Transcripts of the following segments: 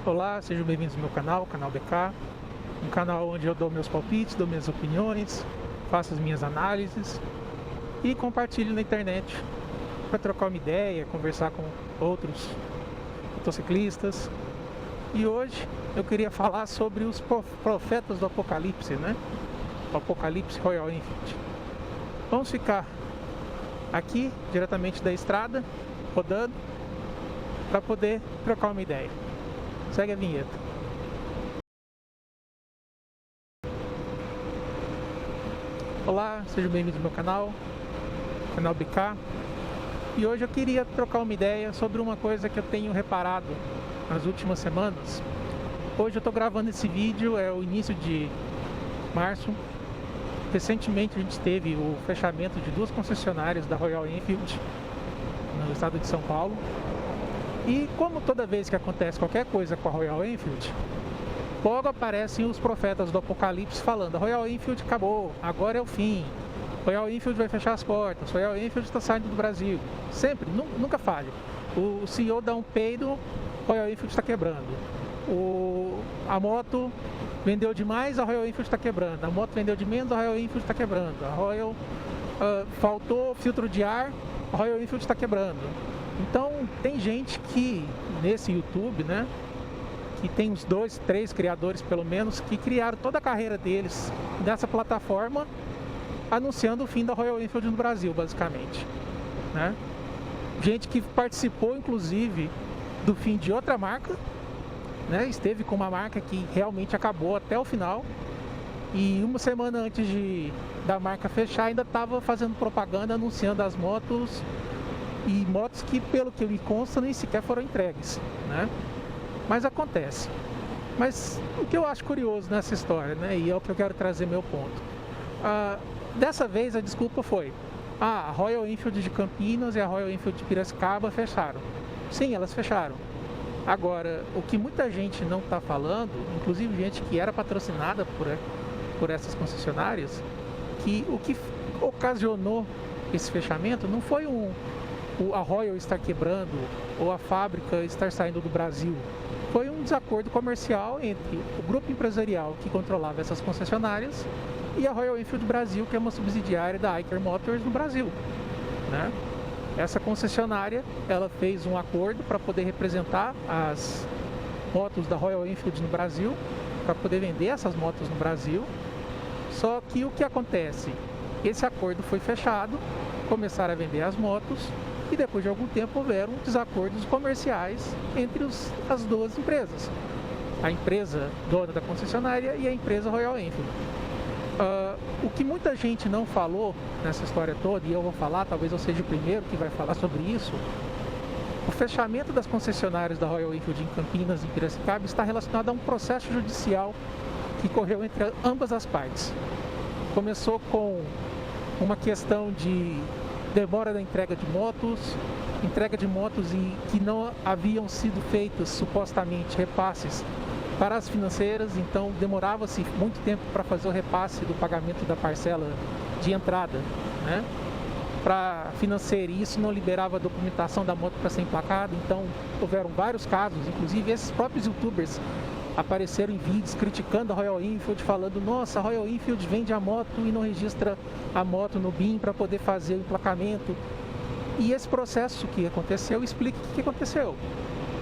Olá, sejam bem-vindos ao meu canal, Canal BK, um canal onde eu dou meus palpites, dou minhas opiniões, faço as minhas análises e compartilho na internet para trocar uma ideia, conversar com outros motociclistas. E hoje eu queria falar sobre os profetas do Apocalipse, né? O Apocalipse Royal Enfield. Vamos ficar aqui, diretamente da estrada, rodando, para poder trocar uma ideia. Segue a vinheta. Olá, sejam bem-vindos ao meu canal, Canal BK. E hoje eu queria trocar uma ideia sobre uma coisa que eu tenho reparado nas últimas semanas. Hoje eu estou gravando esse vídeo, é o início de março. Recentemente a gente teve o fechamento de 2 concessionárias da Royal Enfield no estado de São Paulo. E como toda vez que acontece qualquer coisa com a Royal Enfield, logo aparecem os profetas do Apocalipse falando: a Royal Enfield acabou, agora é o fim, Royal Enfield vai fechar as portas, Royal Enfield está saindo do Brasil. Sempre, nunca falha. O CEO dá um peido, Royal Enfield está quebrando. A moto vendeu demais, a Royal Enfield está quebrando. A moto vendeu de menos, a Royal Enfield está quebrando. Faltou filtro de ar, a Royal Enfield está quebrando. Então tem gente que nesse YouTube, né, que tem uns 2, 3 criadores pelo menos, que criaram toda a carreira deles nessa plataforma, anunciando o fim da Royal Enfield no Brasil, basicamente, né? Gente que participou inclusive do fim de outra marca, né? Esteve com uma marca que realmente acabou até o final, e uma semana antes da marca fechar ainda estava fazendo propaganda anunciando as motos, e motos que, pelo que me consta, nem sequer foram entregues, né? Mas acontece. Mas o que eu acho curioso nessa história, né, e é o que eu quero trazer meu ponto, dessa vez a desculpa foi: a Royal Enfield de Campinas e a Royal Enfield de Piracicaba fecharam. Sim, elas fecharam. Agora, o que muita gente não está falando, inclusive gente que era patrocinada por essas concessionárias, que o que ocasionou esse fechamento não foi a Royal estar quebrando ou a fábrica estar saindo do Brasil. Foi um desacordo comercial entre o grupo empresarial que controlava essas concessionárias e a Royal Enfield Brasil, que é uma subsidiária da Eicher Motors no Brasil, né? Essa concessionária, ela fez um acordo para poder representar as motos da Royal Enfield no Brasil, para poder vender essas motos no Brasil. Só que o que acontece? Esse acordo foi fechado, começaram a vender as motos, e depois de algum tempo houveram desacordos comerciais entre as duas empresas, a empresa dona da concessionária e a empresa Royal Enfield. O que muita gente não falou nessa história toda, e eu vou falar, talvez eu seja o primeiro que vai falar sobre isso, o fechamento das concessionárias da Royal Enfield em Campinas e Piracicaba está relacionado a um processo judicial que correu entre ambas as partes. Começou com uma questão de demora da entrega de motos que não haviam sido feitas supostamente repasses para as financeiras, então demorava-se muito tempo para fazer o repasse do pagamento da parcela de entrada, né, para a financeira, e isso não liberava a documentação da moto para ser emplacada. Então houveram vários casos, inclusive esses próprios youtubers apareceram em vídeos criticando a Royal Enfield, falando: nossa, a Royal Enfield vende a moto e não registra a moto no BIM para poder fazer o emplacamento. E esse processo que aconteceu explica o que aconteceu.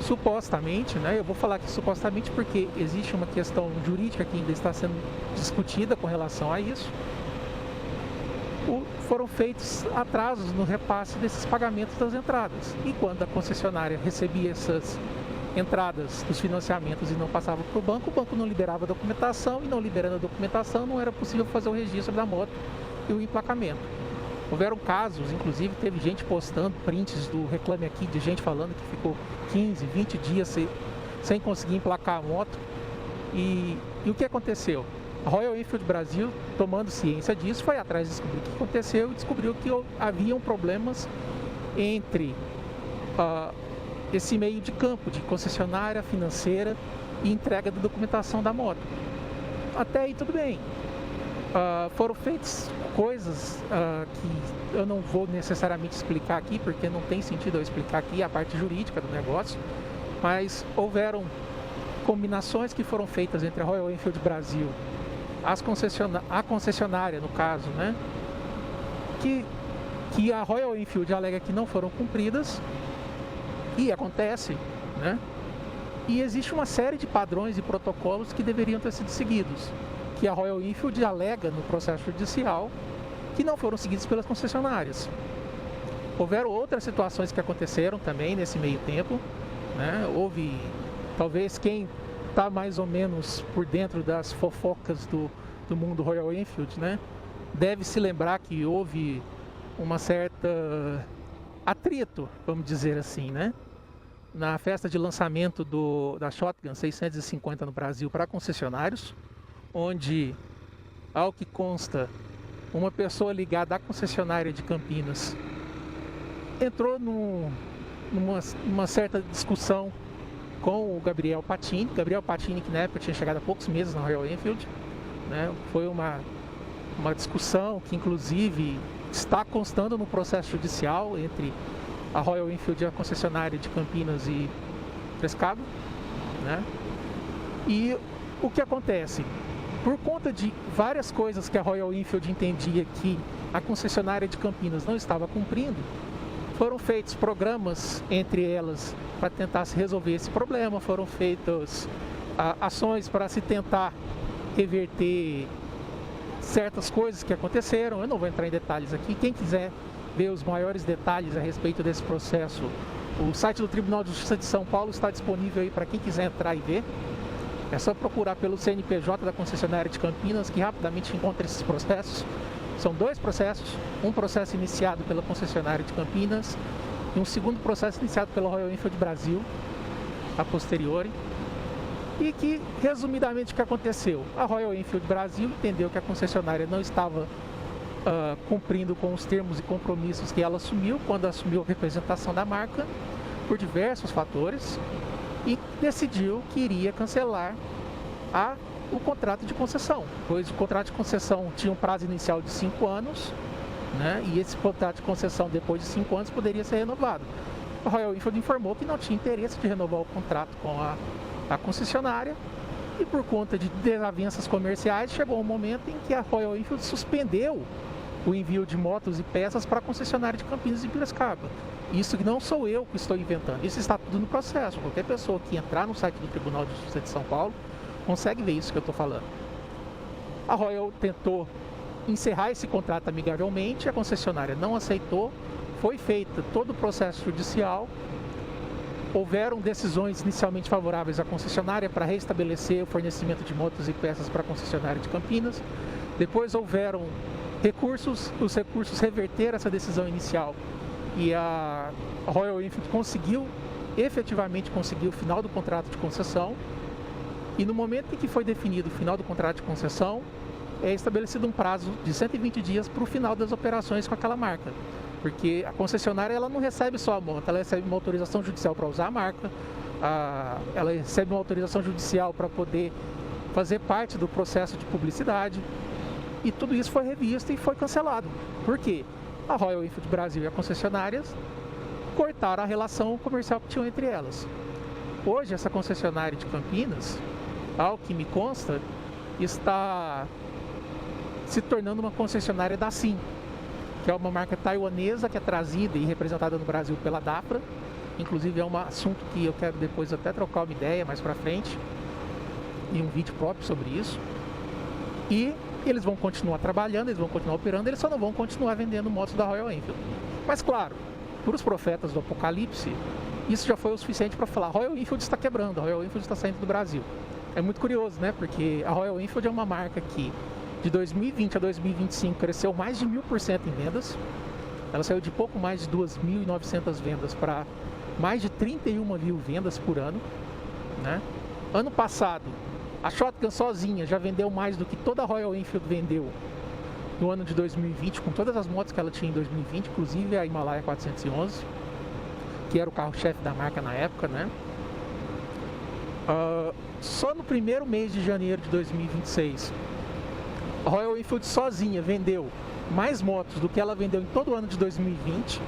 Supostamente, né, eu vou falar aqui supostamente porque existe uma questão jurídica que ainda está sendo discutida com relação a isso. Foram feitos atrasos no repasse desses pagamentos das entradas. E quando a concessionária recebia essas entradas dos financiamentos e não passava para o banco não liberava a documentação, e não liberando a documentação não era possível fazer o registro da moto e o emplacamento. Houveram casos, inclusive teve gente postando prints do Reclame Aqui, de gente falando que ficou 15, 20 dias sem conseguir emplacar a moto. E o que aconteceu? A Royal Enfield Brasil, tomando ciência disso, foi atrás de descobrir o que aconteceu e descobriu que haviam problemas entre esse meio de campo, de concessionária, financeira e entrega da documentação da moto. Até aí tudo bem. Foram feitas coisas que eu não vou necessariamente explicar aqui, porque não tem sentido eu explicar aqui a parte jurídica do negócio, mas houveram combinações que foram feitas entre a Royal Enfield Brasil, a concessionária no caso, né, que a Royal Enfield alega que não foram cumpridas, e acontece, né? E existe uma série de padrões e protocolos que deveriam ter sido seguidos, que a Royal Enfield alega no processo judicial que não foram seguidos pelas concessionárias. Houveram outras situações que aconteceram também nesse meio tempo, né? Houve, talvez quem está mais ou menos por dentro das fofocas do mundo Royal Enfield, né, deve se lembrar que houve uma certa atrito, vamos dizer assim, né, na festa de lançamento da Shotgun 650 no Brasil para concessionários, onde, ao que consta, uma pessoa ligada à concessionária de Campinas entrou numa certa discussão com o Gabriel Patini, que na época tinha chegado há poucos meses na Royal Enfield, né? Foi uma discussão que inclusive está constando no processo judicial entre a Royal Enfield e a concessionária de Campinas e Piracicaba, né? E o que acontece? Por conta de várias coisas que a Royal Enfield entendia que a concessionária de Campinas não estava cumprindo, foram feitos programas entre elas para tentar se resolver esse problema, foram feitas ações para se tentar reverter certas coisas que aconteceram. Eu não vou entrar em detalhes aqui. Quem quiser ver os maiores detalhes a respeito desse processo, o site do Tribunal de Justiça de São Paulo está disponível aí para quem quiser entrar e ver. É só procurar pelo CNPJ da concessionária de Campinas, que rapidamente encontra esses processos. São dois processos, um processo iniciado pela concessionária de Campinas e um segundo processo iniciado pela Royal Enfield Brasil, a posteriori. E que, resumidamente, o que aconteceu? A Royal Enfield Brasil entendeu que a concessionária não estava cumprindo com os termos e compromissos que ela assumiu quando assumiu a representação da marca, por diversos fatores, e decidiu que iria cancelar o contrato de concessão, pois o contrato de concessão tinha um prazo inicial de 5 anos, né, e esse contrato de concessão depois de 5 anos poderia ser renovado. A Royal Enfield informou que não tinha interesse de renovar o contrato com a concessionária, e por conta de desavenças comerciais chegou um momento em que a Royal Enfield suspendeu o envio de motos e peças para a concessionária de Campinas e Piracicaba. Isso não sou eu que estou inventando, isso está tudo no processo. Qualquer pessoa que entrar no site do Tribunal de Justiça de São Paulo consegue ver isso que eu estou falando. A Royal tentou encerrar esse contrato amigavelmente, a concessionária não aceitou, foi feito todo o processo judicial, houveram decisões inicialmente favoráveis à concessionária para restabelecer o fornecimento de motos e peças para a concessionária de Campinas, depois houveram recursos, os recursos reverteram essa decisão inicial e a Royal Enfield efetivamente conseguiu o final do contrato de concessão. E no momento em que foi definido o final do contrato de concessão, é estabelecido um prazo de 120 dias para o final das operações com aquela marca. Porque a concessionária ela não recebe só a moto, ela recebe uma autorização judicial para usar a marca, ela recebe uma autorização judicial para poder fazer parte do processo de publicidade. E tudo isso foi revisto e foi cancelado. Por quê? A Royal Enfield Brasil e a concessionárias cortaram a relação comercial que tinham entre elas. Hoje, essa concessionária de Campinas, ao que me consta, está se tornando uma concessionária da SIM, que é uma marca taiwanesa que é trazida e representada no Brasil pela DAPRA. Inclusive é um assunto que eu quero depois até trocar uma ideia mais pra frente, e um vídeo próprio sobre isso. E eles vão continuar trabalhando, eles vão continuar operando, eles só não vão continuar vendendo motos da Royal Enfield. Mas claro, para os profetas do Apocalipse, isso já foi o suficiente para falar: Royal Enfield está quebrando, a Royal Enfield está saindo do Brasil. É muito curioso, né? Porque a Royal Enfield é uma marca que de 2020 a 2025 cresceu mais de 1000% em vendas. Ela saiu de pouco mais de 2.900 vendas para mais de 31.000 vendas por ano, né? Ano passado, a Shotgun sozinha já vendeu mais do que toda a Royal Enfield vendeu no ano de 2020, com todas as motos que ela tinha em 2020, inclusive a Himalaia 411, que era o carro-chefe da marca na época, né? Só no primeiro mês de janeiro de 2026, a Royal Enfield sozinha vendeu mais motos do que ela vendeu em todo o ano de 2020.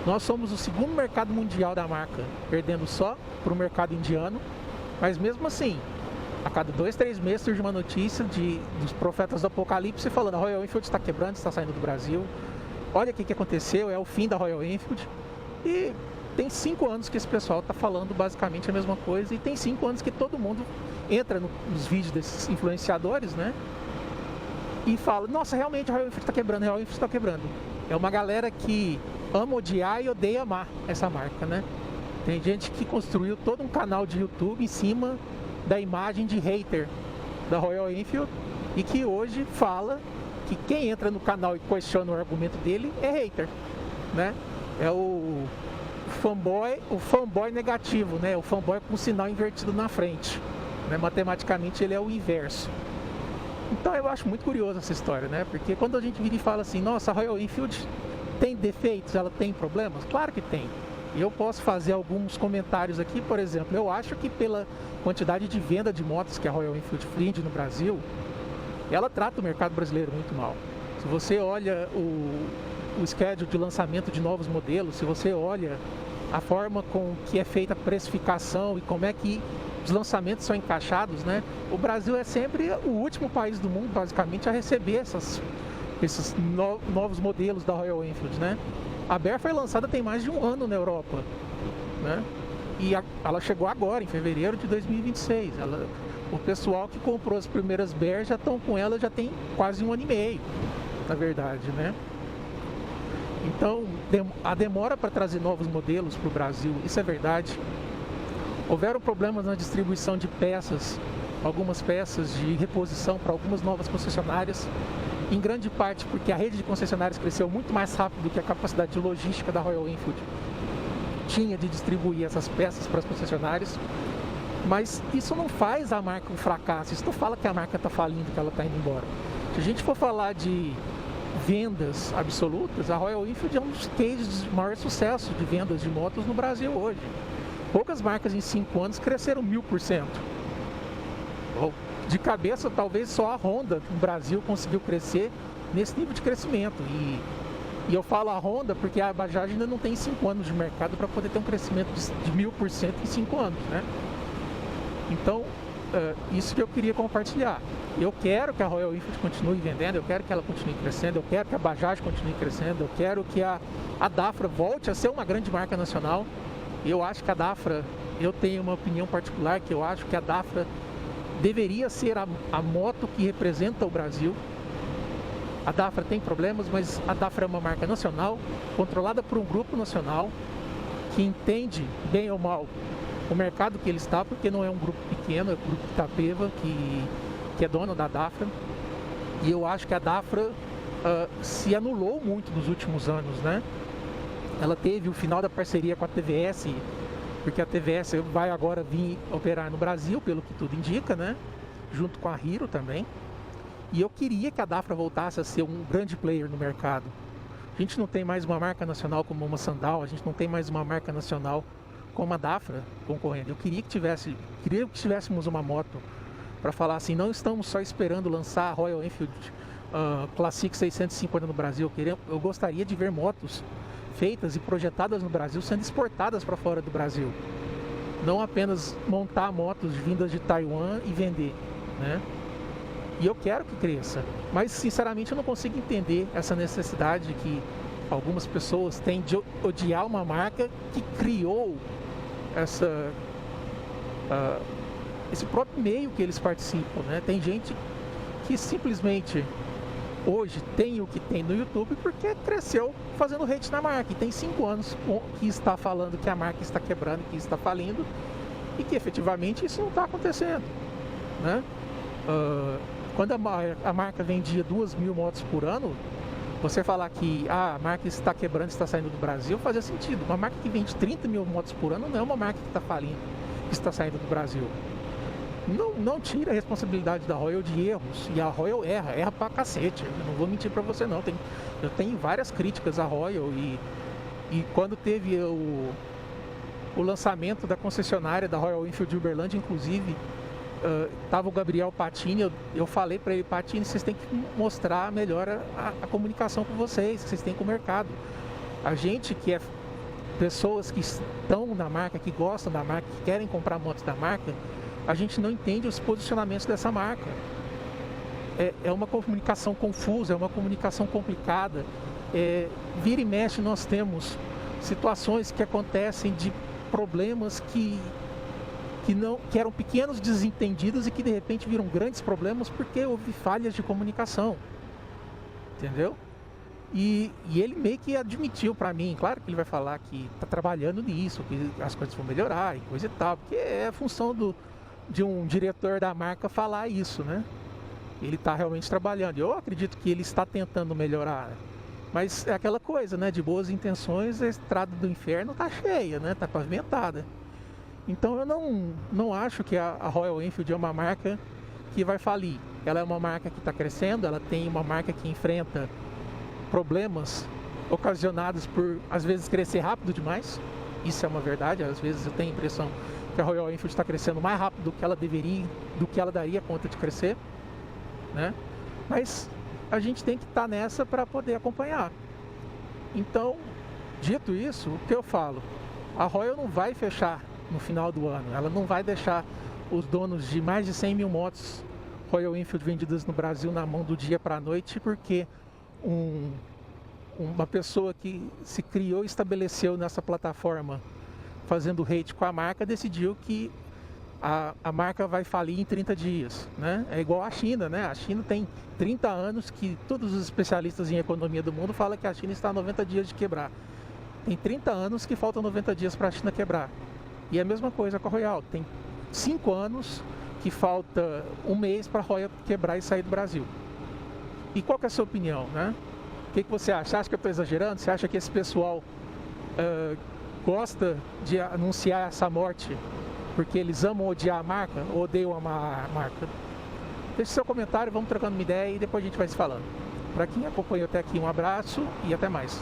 Nós somos o segundo mercado mundial da marca, perdendo só para o mercado indiano. Mas mesmo assim, a cada 2, 3 meses surge uma notícia dos profetas do Apocalipse falando: a Royal Enfield está quebrando, está saindo do Brasil. Olha o que aconteceu, é o fim da Royal Enfield. E tem 5 anos que esse pessoal está falando basicamente a mesma coisa. E tem 5 anos que todo mundo entra nos vídeos desses influenciadores, né? E fala: nossa, realmente a Royal Enfield está quebrando, a Royal Enfield está quebrando. É uma galera que ama odiar e odeia amar essa marca, né? Tem gente que construiu todo um canal de YouTube em cima da imagem de hater da Royal Enfield e que hoje fala que quem entra no canal e questiona o argumento dele é hater, né? É o fanboy negativo, né? O fanboy com o sinal invertido na frente, né? Matematicamente ele é o inverso. Então eu acho muito curioso essa história, né? Porque quando a gente vira e fala assim: nossa, a Royal Enfield tem defeitos, ela tem problemas? Claro que tem. Eu posso fazer alguns comentários aqui. Por exemplo, eu acho que pela quantidade de venda de motos que a Royal Enfield vende no Brasil, ela trata o mercado brasileiro muito mal. Se você olha o schedule de lançamento de novos modelos, se você olha a forma com que é feita a precificação e como é que os lançamentos são encaixados, né? O Brasil é sempre o último país do mundo, basicamente, a receber esses novos modelos da Royal Enfield, né? A Bear foi lançada tem mais de 1 ano na Europa, né? E ela chegou agora, em fevereiro de 2026. O pessoal que comprou as primeiras Bear já estão com ela já tem quase 1 ano e meio, na verdade, né? Então, a demora para trazer novos modelos para o Brasil, isso é verdade. Houveram problemas na distribuição de peças, algumas peças de reposição para algumas novas concessionárias, em grande parte porque a rede de concessionárias cresceu muito mais rápido do que a capacidade de logística da Royal Enfield tinha de distribuir essas peças para as concessionárias. Mas isso não faz a marca um fracasso, isso não fala que a marca está falindo, que ela está indo embora. Se a gente for falar de vendas absolutas, a Royal Enfield é um dos cases de maior sucesso de vendas de motos no Brasil hoje. Poucas marcas em 5 anos cresceram 1000%. De cabeça, talvez só a Honda no Brasil conseguiu crescer nesse nível de crescimento. E eu falo a Honda porque a Bajaj ainda não tem 5 anos de mercado para poder ter um crescimento de 1000% em 5 anos, né? Então, isso que eu queria compartilhar. Eu quero que a Royal Enfield continue vendendo, eu quero que ela continue crescendo, eu quero que a Bajaj continue crescendo, eu quero que a Dafra volte a ser uma grande marca nacional. Eu acho que a Dafra, eu tenho uma opinião particular, que eu acho que a Dafra deveria ser a moto que representa o Brasil. A Dafra tem problemas, mas a Dafra é uma marca nacional, controlada por um grupo nacional, que entende, bem ou mal, o mercado que ele está, porque não é um grupo pequeno, é o grupo Itapeva, que é dono da Dafra. E eu acho que a Dafra se anulou muito nos últimos anos, né? Ela teve o final da parceria com a TVS, porque a TVS vai agora vir operar no Brasil, pelo que tudo indica, né? Junto com a Hero também. E eu queria que a Dafra voltasse a ser um grande player no mercado. A gente não tem mais uma marca nacional como uma Sandal, a gente não tem mais uma marca nacional como a Dafra concorrendo. Eu queria que tivéssemos uma moto para falar assim: não estamos só esperando lançar a Royal Enfield Classic 650 no Brasil. Eu gostaria de ver motos feitas e projetadas no Brasil sendo exportadas para fora do Brasil, não apenas montar motos vindas de Taiwan e vender, né? E eu quero que cresça, mas sinceramente eu não consigo entender essa necessidade que algumas pessoas têm de odiar uma marca que criou esse próprio meio que eles participam, né? Tem gente que simplesmente hoje tem o que tem no YouTube porque cresceu fazendo hate na marca, e tem 5 anos que está falando que a marca está quebrando, que está falindo, e que efetivamente isso não está acontecendo, né? Quando a marca vendia 2.000 motos por ano, você falar que a marca está quebrando, está saindo do Brasil, fazia sentido. Uma marca que vende 30.000 motos por ano não é uma marca que está falindo, que está saindo do Brasil. Não tira a responsabilidade da Royal de erros. E a Royal erra pra cacete. Eu não vou mentir pra você não. Eu tenho várias críticas à Royal e quando teve o lançamento da concessionária da Royal Enfield de Uberlândia, inclusive, tava o Gabriel Patini, eu falei para ele: Patini, vocês têm que mostrar melhor a comunicação com vocês, que vocês têm com o mercado. A gente que é pessoas que estão na marca, que gostam da marca, que querem comprar motos da marca, a gente não entende os posicionamentos dessa marca. É uma comunicação confusa, é uma comunicação complicada. Vira e mexe nós temos situações que acontecem de problemas que eram pequenos desentendidos e que de repente viram grandes problemas porque houve falhas de comunicação, entendeu? E ele meio que admitiu para mim, claro que ele vai falar que está trabalhando nisso, que as coisas vão melhorar e coisa e tal, porque é a função de um diretor da marca falar isso, né? Ele está realmente trabalhando. Eu acredito que ele está tentando melhorar, mas é aquela coisa, né? De boas intenções, a estrada do inferno está cheia, né? Está pavimentada. Então eu não acho que a Royal Enfield é uma marca que vai falir. Ela é uma marca que está crescendo, ela tem uma marca que enfrenta problemas ocasionados por, às vezes, crescer rápido demais. Isso é uma verdade, às vezes eu tenho a impressão que a Royal Enfield está crescendo mais rápido do que ela deveria, do que ela daria conta de crescer, né? Mas a gente tem que estar nessa para poder acompanhar. Então, dito isso, o que eu falo? A Royal não vai fechar no final do ano, ela não vai deixar os donos de mais de 100 mil motos Royal Enfield vendidas no Brasil na mão do dia para a noite, porque uma pessoa que se criou e estabeleceu nessa plataforma fazendo hate com a marca decidiu que a marca vai falir em 30 dias, né? É igual a China, né? A China tem 30 anos que todos os especialistas em economia do mundo falam que a China está a 90 dias de quebrar. Tem 30 anos que faltam 90 dias para a China quebrar. E é a mesma coisa com a Royal. Tem 5 anos que falta um mês para a Royal quebrar e sair do Brasil. E qual que é a sua opinião, né? O que você acha? Você acha que eu estou exagerando? Você acha que esse pessoal gosta de anunciar essa morte porque eles amam odiar a marca ou odeiam amar a marca? Deixe seu comentário, vamos trocando uma ideia e depois a gente vai se falando. Para quem acompanhou até aqui, um abraço e até mais.